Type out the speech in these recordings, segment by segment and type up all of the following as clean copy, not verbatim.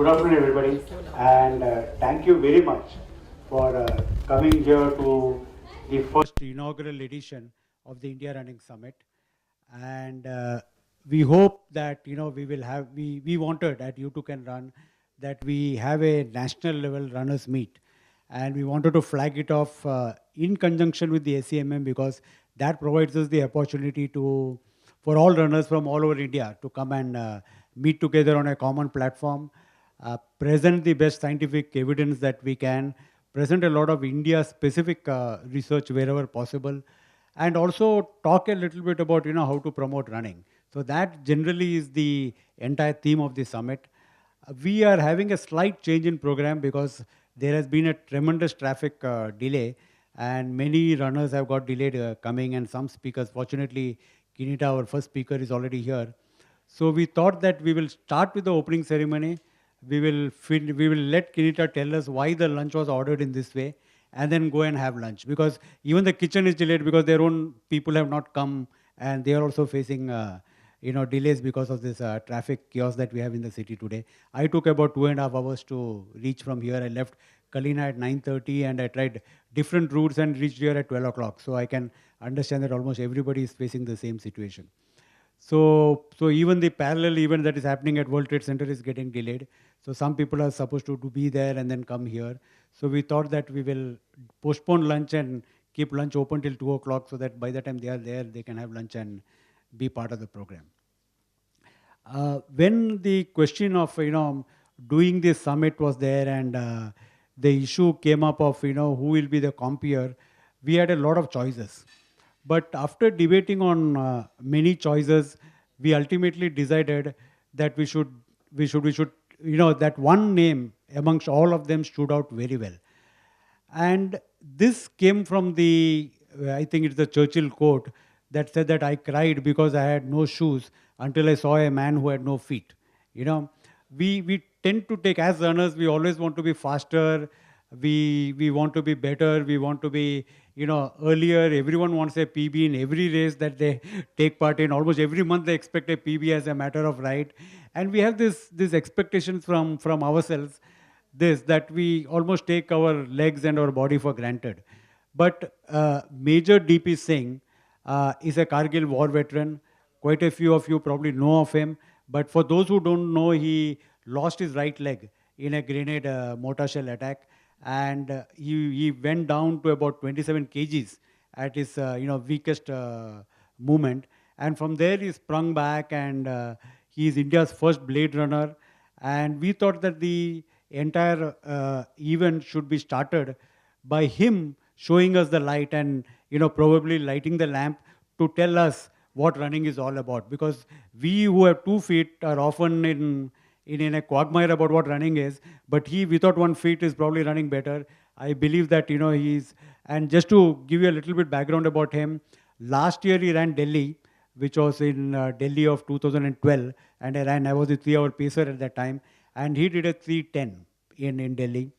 Good afternoon, everybody, and thank you very much for coming here to the first inaugural edition of the India Running Summit. And we hope that we will have we wanted at You Too Can Run that we have a national level runners meet, and we wanted to flag it off in conjunction with the SCMM because that provides us the opportunity to for all runners from all over India to come and meet together on a common platform, present the best scientific evidence that we can, present a lot of India specific research wherever possible, and also talk a little bit about how to promote running. So that generally is the entire theme of the summit. We are having a slight change in program because there has been a tremendous traffic delay, and many runners have got delayed coming, and some speakers, fortunately Kinita, our first speaker, is already here. So we thought that we will start with the opening ceremony. We will let Kinita tell us why the lunch was ordered in this way, and then go and have lunch, because even the kitchen is delayed because their own people have not come, and they are also facing delays because of this traffic chaos that we have in the city today. I took about 2.5 hours to reach from here. I left Kalina at 9:30, and I tried different routes and reached here at 12 o'clock. So I can understand that almost everybody is facing the same situation. So even the parallel event that is happening at World Trade Center is getting delayed. So some people are supposed to be there and then come here. So we thought that we will postpone lunch and keep lunch open till 2 o'clock, so that by the time they are there, they can have lunch and be part of the program. When the question of doing this summit was there, and the issue came up of who will be the compeer, we had a lot of choices. But after debating on many choices, we ultimately decided that we should that one name amongst all of them stood out very well. And this came from I think it's the Churchill quote that said that I cried because I had no shoes until I saw a man who had no feet. You know, we tend to take, as runners, we always want to be faster, we want to be better, we want to be earlier. Everyone wants a PB in every race that they take part in. Almost every month they expect a PB as a matter of right, and we have this expectations from ourselves, this that we almost take our legs and our body for granted. But Major DP Singh is a Kargil war veteran. Quite a few of you probably know of him, but for those who don't know, he lost his right leg in a grenade mortar shell attack, and he went down to about 27 kgs at his weakest movement, and from there he sprung back, and he is India's first blade runner. And we thought that the entire event should be started by him showing us the light, and probably lighting the lamp to tell us what running is all about, because we who have 2 feet are often in a quagmire about what running is, but he without 1 feet is probably running better. I believe that he's. And just to give you a little bit background about him, last year he ran Delhi, which was in Delhi of 2012, and I was a 3-hour pacer at that time, and he did a 3:10 in Delhi.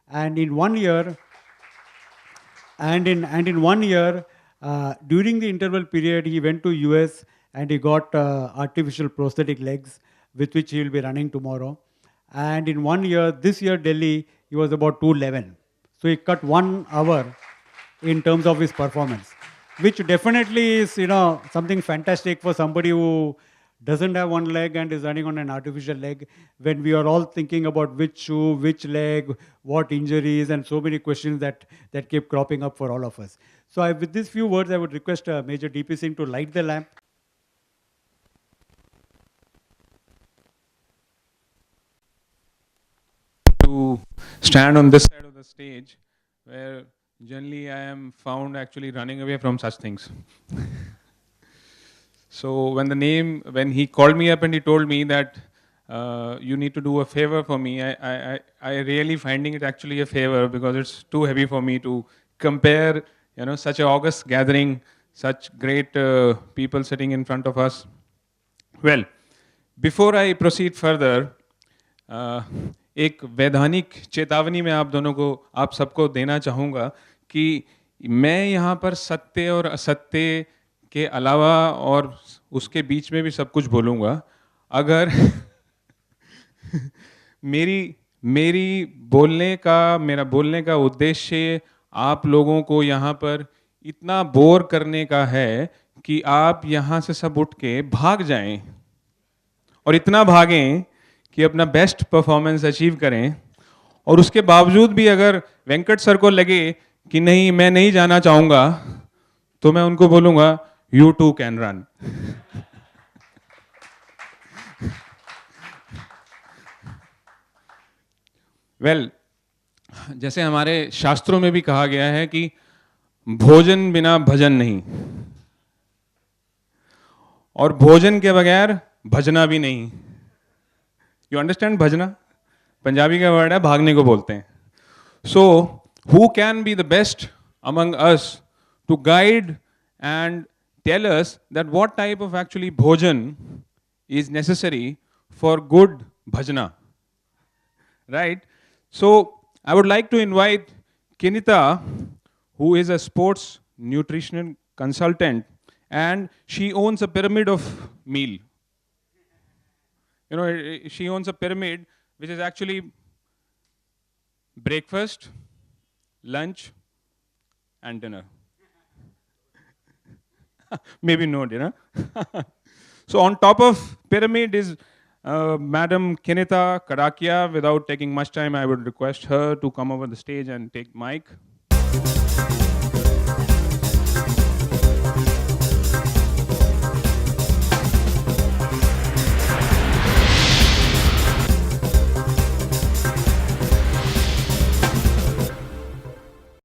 And in 1 year, in 1 year, during the interval period, he went to US and he got artificial prosthetic legs with which he will be running tomorrow. And in 1 year, this year Delhi, he was about 2:11. So he cut 1 hour in terms of his performance, which definitely is something fantastic for somebody who doesn't have one leg and is running on an artificial leg, when we are all thinking about which shoe, which leg, what injuries, and so many questions that keep cropping up for all of us. So with these few words, I would request Major DP Singh to light the lamp. To stand on this side of the stage, where generally I am found actually running away from such things. So when he called me up and he told me that you need to do a favor for me, I really finding it actually a favor, because it's too heavy for me to compare, such an august gathering, such great people sitting in front of us. Well, before I proceed further, एक वैधानिक चेतावनी मैं आप सबको देना चाहूँगा कि मैं यहाँ पर सत्य और असत्य के अलावा और उसके बीच में भी सब कुछ बोलूँगा. अगर मेरी मेरा बोलने का उद्देश्य आप लोगों को यहाँ पर इतना बोर करने का है कि आप यहाँ से सब उठ के भाग जाएं और इतना भागें कि अपना बेस्ट परफॉर्मेंस अचीव करें। और उसके बावजूद भी अगर वेंकट सर को लगे कि नहीं मैं नहीं जाना चाहूँगा, तो मैं उनको बोलूँगा you too can run. Well, जैसे हमारे शास्त्रों में भी कहा गया है कि भोजन बिना भजन नहीं, और भोजन के बगैर भजना भी नहीं। यू अंडरस्टैंड भजना? पंजाबी का वर्ड है, भागने को बोलते हैं। So who can be the best among us to guide and tell us that what type of actually bhojan is necessary for good bhajana, right? So I would like to invite Kinita, who is a sports nutrition consultant, and she owns a pyramid of meal. You know, she owns a pyramid which is actually breakfast, lunch, and dinner. Maybe no dinner. So on top of pyramid is Madam Kinita Kadakia. Without taking much time, I would request her to come over the stage and take mic.